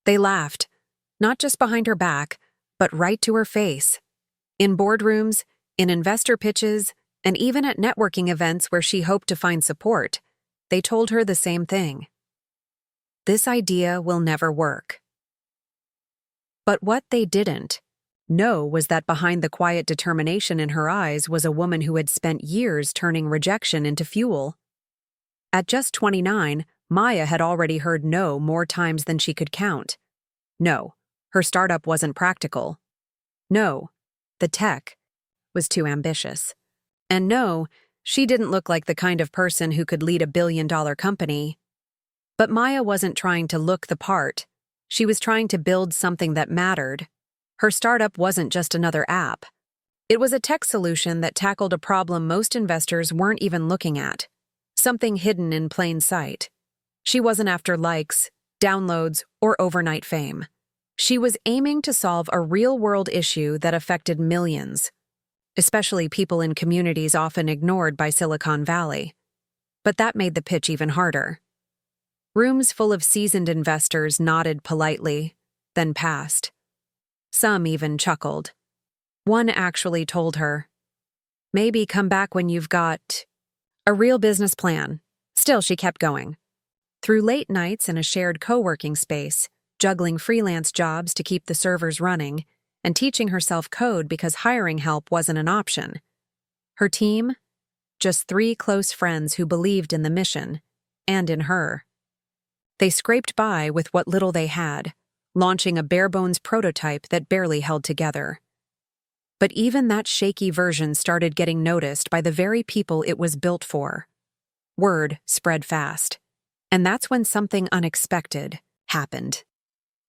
They laughed, not just behind her back, but right to her face. In boardrooms, in investor pitches, and even at networking events where she hoped to find support, they told her the same thing. This idea will never work. But what they didn't know was that behind the quiet determination in her eyes was a woman who had spent years turning rejection into fuel. At just 29, Maya had already heard no more times than she could count. No, her startup wasn't practical. No, the tech was too ambitious. And no, she didn't look like the kind of person who could lead a billion-dollar company. But Maya wasn't trying to look the part. She was trying to build something that mattered. Her startup wasn't just another app. It was a tech solution that tackled a problem most investors weren't even looking at. Something hidden in plain sight. She wasn't after likes, downloads, or overnight fame. She was aiming to solve a real-world issue that affected millions, especially people in communities often ignored by Silicon Valley. But that made the pitch even harder. Rooms full of seasoned investors nodded politely, then passed. Some even chuckled. One actually told her, "Maybe come back when you've got a real business plan." Still, she kept going. Through late nights in a shared co-working space, juggling freelance jobs to keep the servers running, and teaching herself code because hiring help wasn't an option. Her team? Just 3 close friends who believed in the mission, and in her. They scraped by with what little they had, launching a bare-bones prototype that barely held together. But even that shaky version started getting noticed by the very people it was built for. Word spread fast. And that's when something unexpected happened.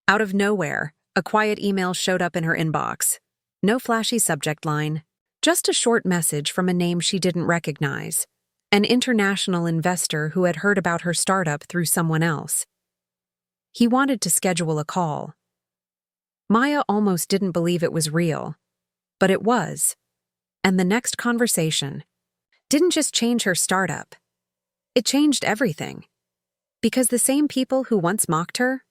Out of nowhere, a quiet email showed up in her inbox. No flashy subject line, just a short message from a name she didn't recognize. An international investor who had heard about her startup through someone else. He wanted to schedule a call. Maya almost didn't believe it was real, but it was. And the next conversation didn't just change her startup. It changed everything. Because the same people who once mocked her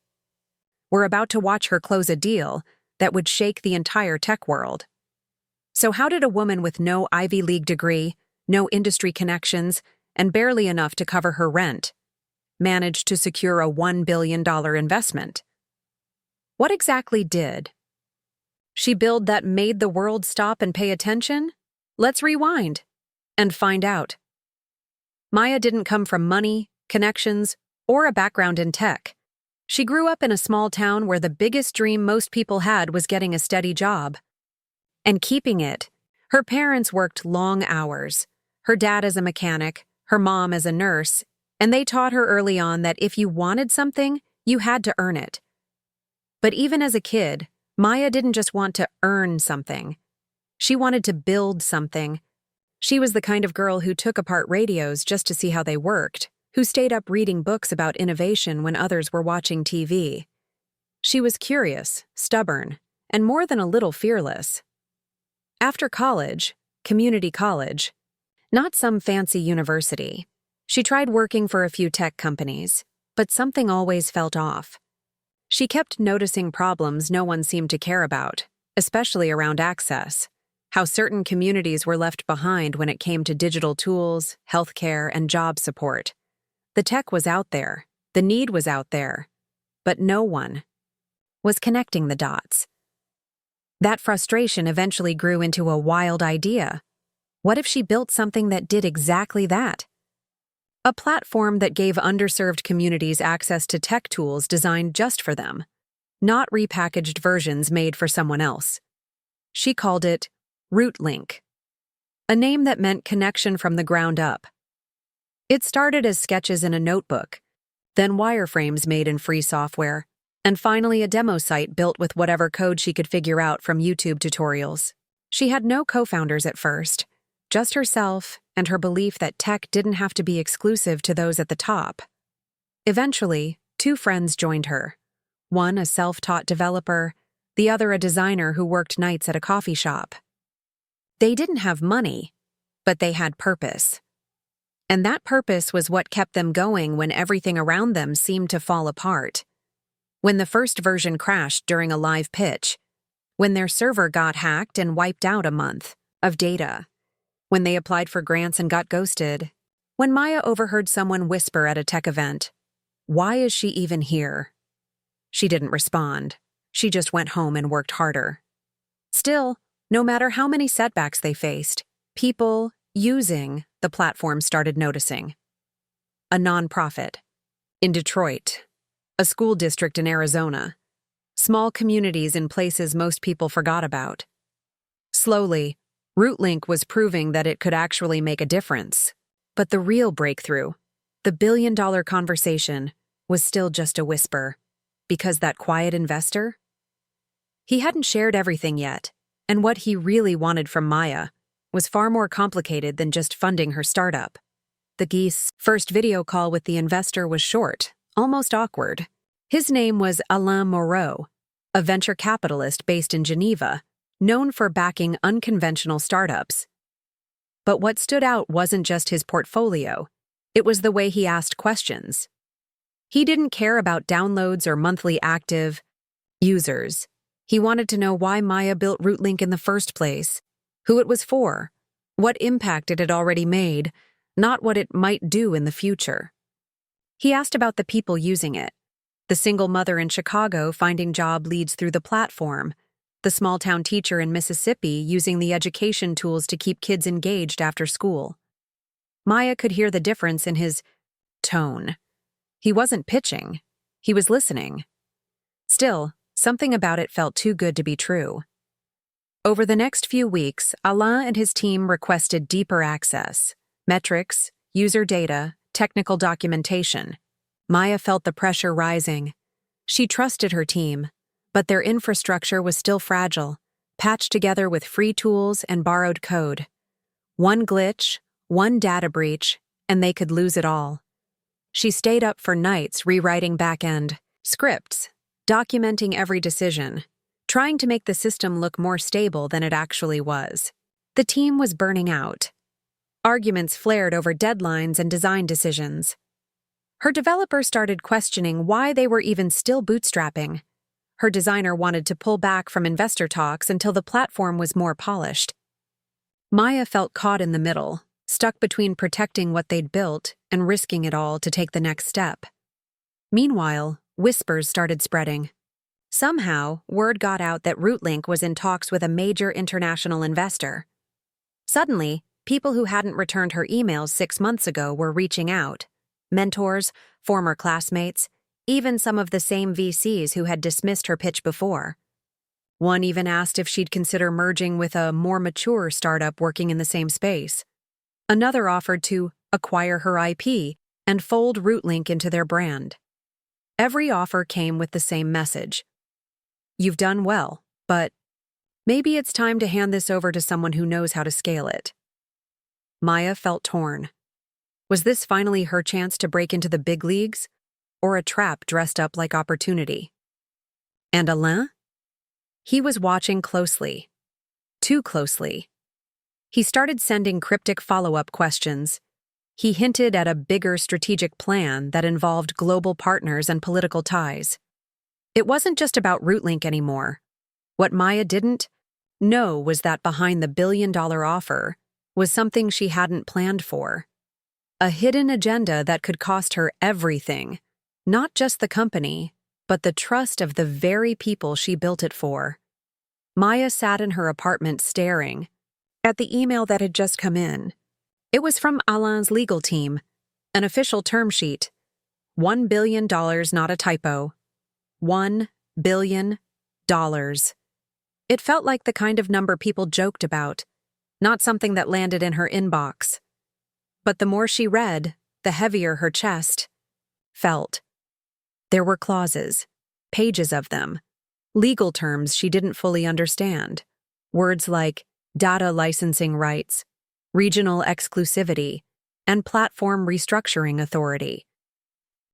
were about to watch her close a deal that would shake the entire tech world. So how did a woman with no Ivy League degree, no industry connections, and barely enough to cover her rent manage to secure a $1 billion investment? What exactly did she build that made the world stop and pay attention? Let's rewind and find out. Maya didn't come from money, connections, or a background in tech. She grew up in a small town where the biggest dream most people had was getting a steady job. And keeping it. Her parents worked long hours. Her dad as a mechanic, her mom as a nurse, and they taught her early on that if you wanted something, you had to earn it. But even as a kid, Maya didn't just want to earn something. She wanted to build something. She was the kind of girl who took apart radios just to see how they worked, who stayed up reading books about innovation when others were watching TV. She was curious, stubborn, and more than a little fearless. After college, community college, not some fancy university, she tried working for a few tech companies, but something always felt off. She kept noticing problems no one seemed to care about, especially around access, how certain communities were left behind when it came to digital tools, healthcare, and job support. The tech was out there, the need was out there, but no one was connecting the dots. That frustration eventually grew into a wild idea. What if she built something that did exactly that? A platform that gave underserved communities access to tech tools designed just for them, not repackaged versions made for someone else. She called it RootLink, a name that meant connection from the ground up. It started as sketches in a notebook, then wireframes made in free software, and finally a demo site built with whatever code she could figure out from YouTube tutorials. She had no co-founders at first, just herself and her belief that tech didn't have to be exclusive to those at the top. Eventually, 2 friends joined her. One a self-taught developer, the other a designer who worked nights at a coffee shop. They didn't have money, but they had purpose. And that purpose was what kept them going when everything around them seemed to fall apart. when the first version crashed during a live pitch, when their server got hacked and wiped out a month of data, when they applied for grants and got ghosted, when Maya overheard someone whisper at a tech event, "Why is she even here?" She didn't respond. She just went home and worked harder. Still, no matter how many setbacks they faced, people using the platform started noticing. A nonprofit in Detroit, a school district in Arizona, small communities in places most people forgot about. Slowly, Rootlink was proving that it could actually make a difference. But the real breakthrough, the billion-dollar conversation, was still just a whisper. Because that quiet investor? He hadn't shared everything yet, and what he really wanted from Maya was far more complicated than just funding her startup. The geese's first video call with the investor was short, almost awkward. His name was Alain Moreau, a venture capitalist based in Geneva, known for backing unconventional startups. But what stood out wasn't just his portfolio, it was the way he asked questions. He didn't care about downloads or monthly active users. He wanted to know why Maya built Rootlink in the first place, who it was for, what impact it had already made, not what it might do in the future. He asked about the people using it, the single mother in Chicago finding job leads through the platform, the small-town teacher in Mississippi using the education tools to keep kids engaged after school. Maya could hear the difference in his tone. He wasn't pitching. He was listening. Still, something about it felt too good to be true. Over the next few weeks, Alain and his team requested deeper access, metrics, user data, technical documentation. Maya felt the pressure rising. She trusted her team, but their infrastructure was still fragile, patched together with free tools and borrowed code. One glitch, one data breach, and they could lose it all. She stayed up for nights rewriting back-end scripts, documenting every decision, trying to make the system look more stable than it actually was. The team was burning out. Arguments flared over deadlines and design decisions. Her developer started questioning why they were even still bootstrapping. Her designer wanted to pull back from investor talks until the platform was more polished. Maya felt caught in the middle, stuck between protecting what they'd built and risking it all to take the next step. Meanwhile, whispers started spreading. Somehow, word got out that Rootlink was in talks with a major international investor. Suddenly, people who hadn't returned her emails 6 months ago were reaching out. Mentors, former classmates, even some of the same VCs who had dismissed her pitch before. One even asked if she'd consider merging with a more mature startup working in the same space. Another offered to acquire her IP and fold Rootlink into their brand. Every offer came with the same message. You've done well, but maybe it's time to hand this over to someone who knows how to scale it. Maya felt torn. Was this finally her chance to break into the big leagues, or a trap dressed up like opportunity? And Alain? He was watching closely. Too closely. He started sending cryptic follow-up questions. He hinted at a bigger strategic plan that involved global partners and political ties. It wasn't just about Rootlink anymore. What Maya didn't know was that behind the billion-dollar offer was something she hadn't planned for. A hidden agenda that could cost her everything, not just the company, but the trust of the very people she built it for. Maya sat in her apartment staring at the email that had just come in. It was from Alain's legal team, an official term sheet. $1 billion, not a typo. $1 billion. It felt like the kind of number people joked about, not something that landed in her inbox. But the more she read, the heavier her chest felt. There were clauses, pages of them, legal terms she didn't fully understand. Words like data licensing rights, regional exclusivity, and platform restructuring authority.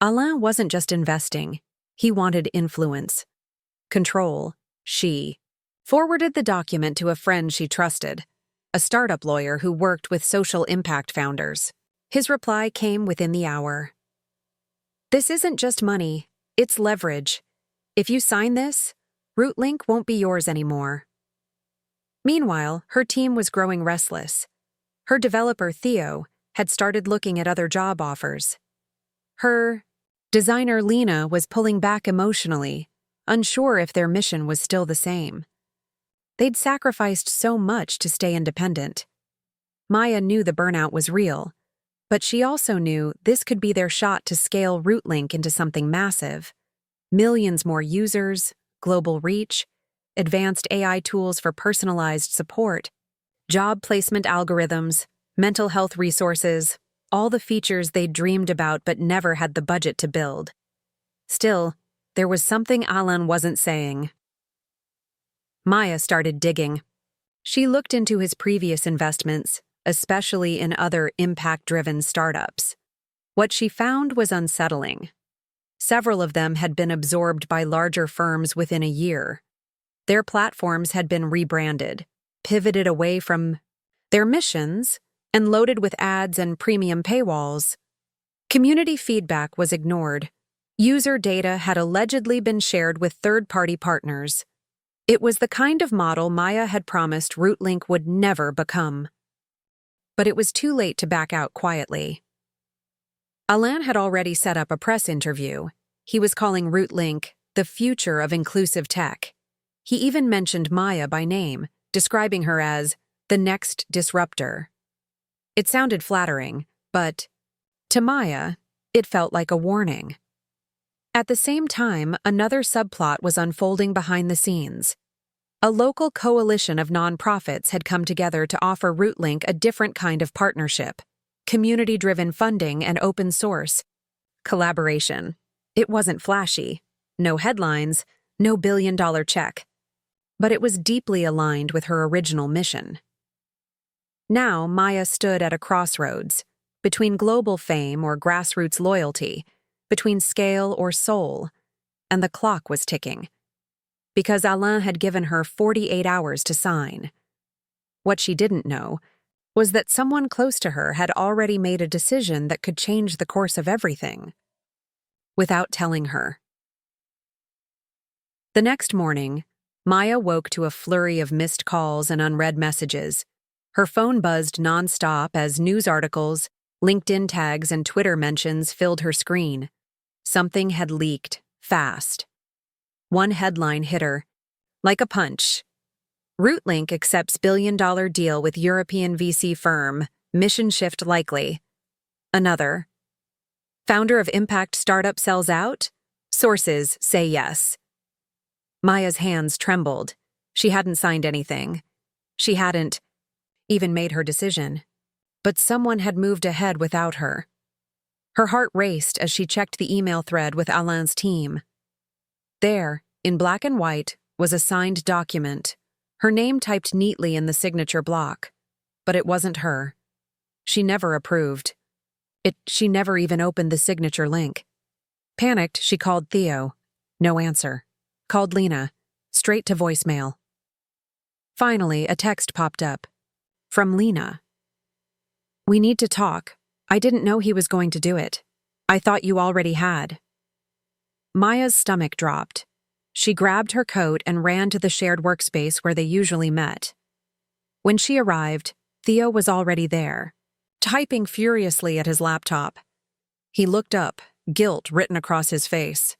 Alain wasn't just investing, he wanted influence. Control. She forwarded the document to a friend she trusted, a startup lawyer who worked with social impact founders. His reply came within the hour. This isn't just money, it's leverage. If you sign this, Rootlink won't be yours anymore. Meanwhile, her team was growing restless. Her developer, Theo, had started looking at other job offers. Her designer, Lena, was pulling back emotionally, unsure if their mission was still the same. They'd sacrificed so much to stay independent. Maya knew the burnout was real, but she also knew this could be their shot to scale Rootlink into something massive. Millions more users, global reach, advanced AI tools for personalized support, job placement algorithms, mental health resources, all the features they'd dreamed about but never had the budget to build. Still, there was something Alan wasn't saying. Maya started digging. She looked into his previous investments, especially in other impact-driven startups. What she found was unsettling. Several of them had been absorbed by larger firms within a year. Their platforms had been rebranded, pivoted away from their missions, and loaded with ads and premium paywalls. Community feedback was ignored. User data had allegedly been shared with third-party partners. It was the kind of model Maya had promised Rootlink would never become. But it was too late to back out quietly. Alan had already set up a press interview. He was calling Rootlink the future of inclusive tech. He even mentioned Maya by name, describing her as the next disruptor. It sounded flattering, but to Maya, it felt like a warning. At the same time, another subplot was unfolding behind the scenes. A local coalition of nonprofits had come together to offer Rootlink a different kind of partnership: community-driven funding and open source collaboration. It wasn't flashy, no headlines, no billion-dollar check, but it was deeply aligned with her original mission. Now, Maya stood at a crossroads, between global fame or grassroots loyalty, between scale or soul, and the clock was ticking. Because Alain had given her 48 hours to sign. What she didn't know was that someone close to her had already made a decision that could change the course of everything, without telling her. The next morning, Maya woke to a flurry of missed calls and unread messages. Her phone buzzed nonstop as news articles, LinkedIn tags, and Twitter mentions filled her screen. Something had leaked, fast. One headline hit her, like a punch. Rootlink accepts billion-dollar deal with European VC firm, mission shift likely. Another. Founder of impact startup sells out? Sources say yes. Maya's hands trembled. She hadn't signed anything. She hadn't even made her decision. But someone had moved ahead without her. Her heart raced as she checked the email thread with Alain's team. There, in black and white, was a signed document, her name typed neatly in the signature block. But it wasn't her. She never approved. She never even opened the signature link. Panicked, she called Theo. No answer. Called Lena. Straight to voicemail. Finally, a text popped up. From Lena. We need to talk. I didn't know he was going to do it. I thought you already had. Maya's stomach dropped. She grabbed her coat and ran to the shared workspace where they usually met. When she arrived, Theo was already there, typing furiously at his laptop. He looked up, guilt written across his face.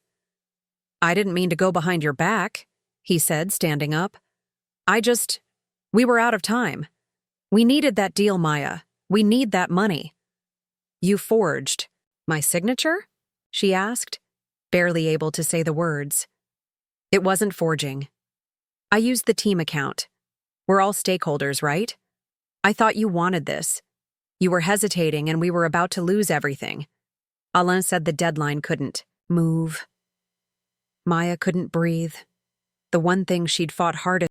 I didn't mean to go behind your back, he said, standing up. We were out of time. We needed that deal, Maya. We need that money. You forged my signature? She asked, barely able to say the words. It wasn't forging. I used the team account. We're all stakeholders, right? I thought you wanted this. You were hesitating and we were about to lose everything. Alain said the deadline couldn't move. Maya couldn't breathe. The one thing she'd fought hardest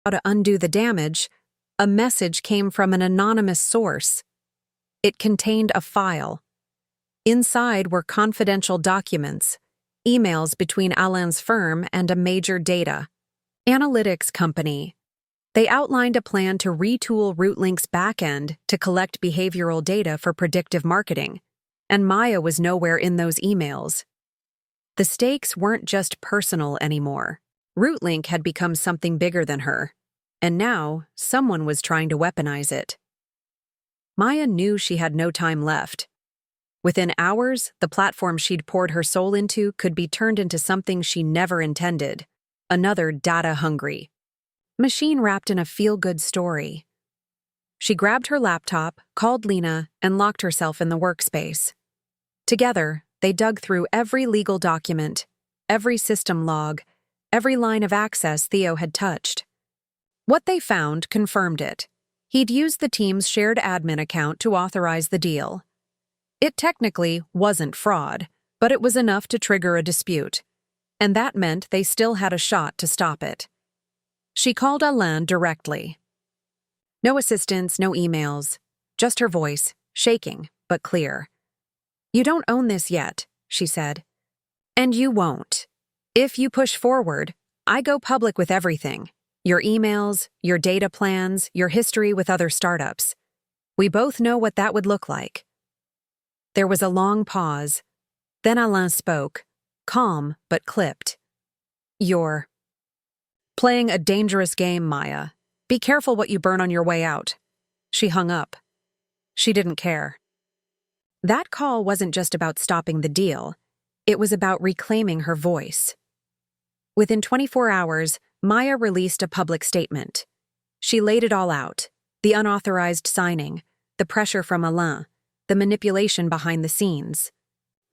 How to undo the damage, a message came from an anonymous source. It contained a file. Inside were confidential documents, emails between Alain's firm and a major data analytics company. They outlined a plan to retool RootLink's backend to collect behavioral data for predictive marketing, and Maya was nowhere in those emails. The stakes weren't just personal anymore. RootLink had become something bigger than her, and now someone was trying to weaponize it. Maya knew she had no time left. Within hours, the platform she'd poured her soul into could be turned into something she never intended, another data-hungry machine wrapped in a feel-good story. She grabbed her laptop, called Lena, and locked herself in the workspace. Together, they dug through every legal document, every system log, every line of access Theo had touched. What they found confirmed it. He'd used the team's shared admin account to authorize the deal. It technically wasn't fraud, but it was enough to trigger a dispute, and that meant they still had a shot to stop it. She called Alain directly. No assistance, no emails, just her voice, shaking but clear. "You don't own this yet," she said. "And you won't. If you push forward, I go public with everything. Your emails, your data plans, your history with other startups. We both know what that would look like." There was a long pause. Then Alain spoke, calm but clipped. "You're playing a dangerous game, Maya. Be careful what you burn on your way out." She hung up. She didn't care. That call wasn't just about stopping the deal. It was about reclaiming her voice. Within 24 hours, Maya released a public statement. She laid it all out: the unauthorized signing, the pressure from Alain, the manipulation behind the scenes.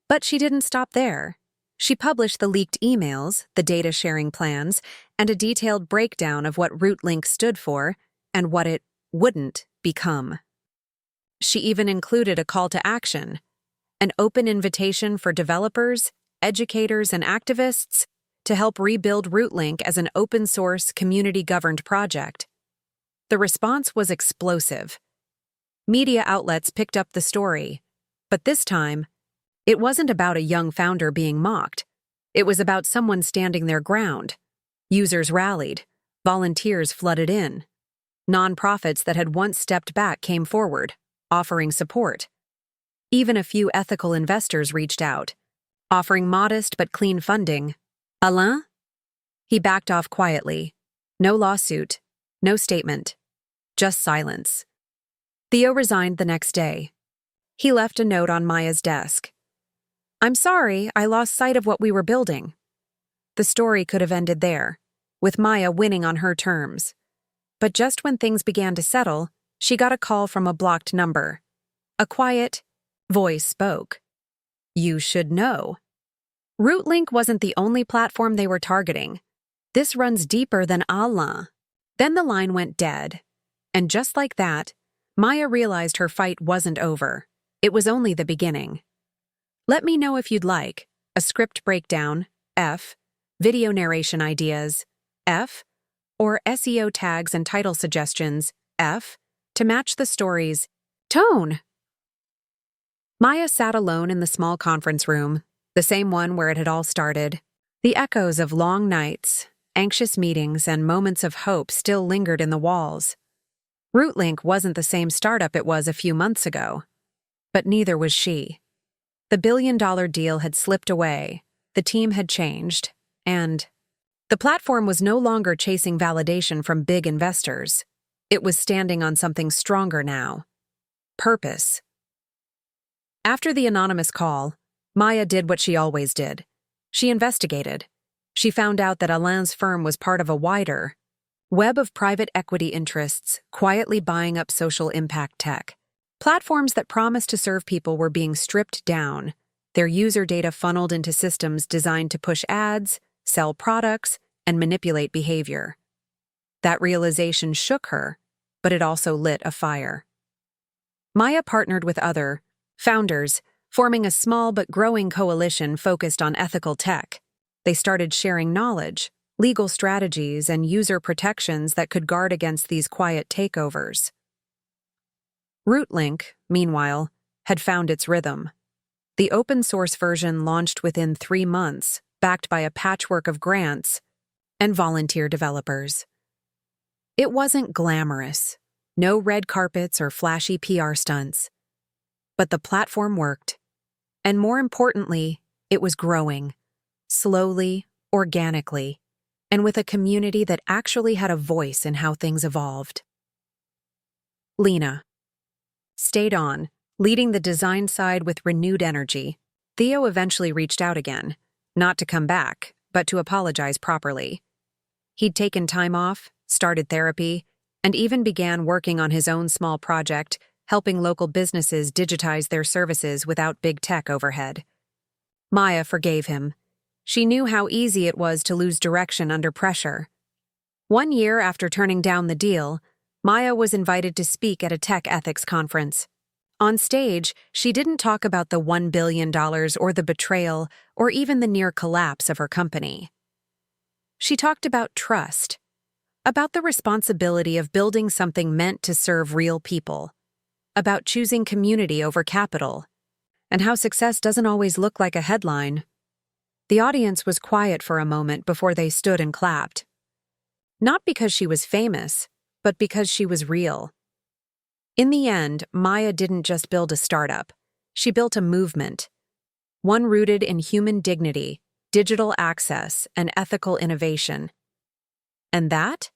But she didn't stop there. She published the leaked emails, the data sharing plans, and a detailed breakdown of what RootLink stood for and what it wouldn't become. She even included a call to action, an open invitation for developers, educators, and activists to help rebuild RootLink as an open-source, community-governed project. The response was explosive. Media outlets picked up the story, but this time, it wasn't about a young founder being mocked. It was about someone standing their ground. Users rallied, volunteers flooded in. Nonprofits that had once stepped back came forward, offering support. Even a few ethical investors reached out, offering modest but clean funding. Alain? He backed off quietly. No lawsuit, no statement, just silence. Theo resigned the next day. He left a note on Maya's desk. "I'm sorry, I lost sight of what we were building." The story could have ended there, with Maya winning on her terms. But just when things began to settle, she got a call from a blocked number. A quiet voice spoke. "You should know." RootLink wasn't the only platform they were targeting. "This runs deeper than Alain." Then the line went dead. And just like that, Maya realized her fight wasn't over. It was only the beginning. Let me know if you'd like a script breakdown, F, video narration ideas, F, or SEO tags and title suggestions, F, to match the story's tone. Maya sat alone in the small conference room, the same one where it had all started. The echoes of long nights, anxious meetings, and moments of hope still lingered in the walls. RootLink wasn't the same startup it was a few months ago, but neither was she. The billion-dollar deal had slipped away, the team had changed, and the platform was no longer chasing validation from big investors. It was standing on something stronger now: purpose. After the anonymous call, Maya did what she always did. She investigated. She found out that Alain's firm was part of a wider web of private equity interests quietly buying up social impact tech. Platforms that promised to serve people were being stripped down, their user data funneled into systems designed to push ads, sell products, and manipulate behavior. That realization shook her, but it also lit a fire. Maya partnered with other founders, forming a small but growing coalition focused on ethical tech. They started sharing knowledge, legal strategies, and user protections that could guard against these quiet takeovers. Rootlink, meanwhile, had found its rhythm. The open-source version launched within 3 months, backed by a patchwork of grants and volunteer developers. It wasn't glamorous, no red carpets or flashy PR stunts. But the platform worked. And more importantly, it was growing, slowly, organically, and with a community that actually had a voice in how things evolved. Lena stayed on, leading the design side with renewed energy. Theo eventually reached out again, not to come back, but to apologize properly. He'd taken time off, started therapy, and even began working on his own small project, helping local businesses digitize their services without big tech overhead. Maya forgave him. She knew how easy it was to lose direction under pressure. 1 year after turning down the deal, Maya was invited to speak at a tech ethics conference. On stage, she didn't talk about the $1 billion or the betrayal or even the near collapse of her company. She talked about trust, about the responsibility of building something meant to serve real people, about choosing community over capital, and how success doesn't always look like a headline. The audience was quiet for a moment before they stood and clapped. Not because she was famous, but because she was real. In the end, Maya didn't just build a startup. She built a movement, one rooted in human dignity, digital access, and ethical innovation. And that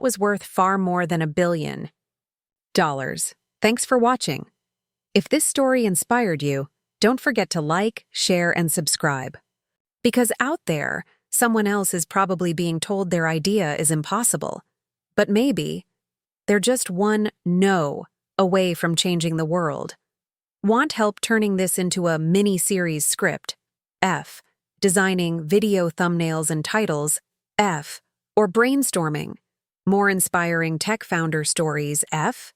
was worth far more than $1 billion. Thanks for watching. If this story inspired you, don't forget to like, share, and subscribe. Because out there, someone else is probably being told their idea is impossible. But maybe they're just one no away from changing the world. Want help turning this into a mini-series script? F. Designing video thumbnails and titles? F. Or brainstorming more inspiring tech founder stories? F.